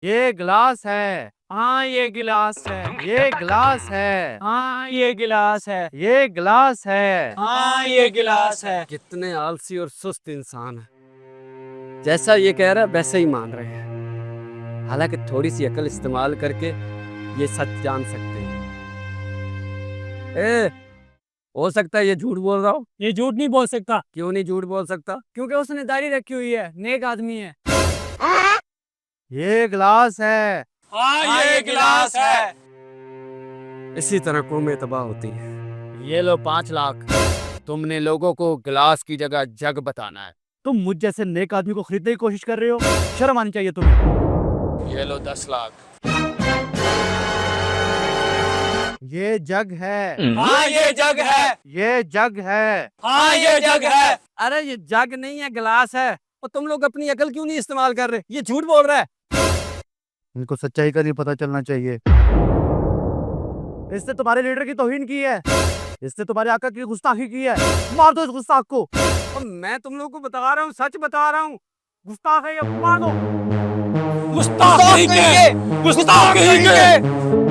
ये गिलास है। हाँ ये गिलास है। ये गिलास है। हाँ ये गिलास है। ये गिलास है। हाँ ये गिलास है। कितने आलसी और सुस्त इंसान है, जैसा ये कह रहा है वैसे ही मान रहे हैं। हालांकि थोड़ी सी अकल इस्तेमाल करके ये सच जान सकते हैं। ए, हो सकता है ये झूठ बोल रहा हो। ये झूठ नहीं बोल सकता क्यों नहीं झूठ बोल सकता? क्योंकि उसने दाढ़ी रखी हुई है, नेक आदमी है। ये गिलास है। हाँ ये गिलास है। इसी तरह कौमें तबाह होती है। ये लो 5 लाख। तुमने लोगों को गिलास की जगह जग बताना है। तुम मुझ जैसे नेक आदमी को खरीदने की कोशिश कर रहे हो, शर्म आनी चाहिए तुम्हें। ये लो 10 लाख। ये जग है। हाँ ये जग है। ये जग है। हाँ ये जग है। अरे ये जग नहीं है, गिलास है। और तुम लोग अपनी अकल क्यों नहीं इस्तेमाल कर रहे? ये झूठ बोल रहा है। इनको सच्चाई का नहीं पता चलना चाहिए। इसने तुम्हारे लीडर की तौहीन की है। इसने तुम्हारे आका की गुस्ताखी की है। मार दो इस गुस्ताख को। और मैं तुम लोगों को बता रहा हूँ, सच बता रहा हूँ। गुस्ताख है ये, मार दो। गुस्ताख कहीं के, गुस्ताख कहीं के।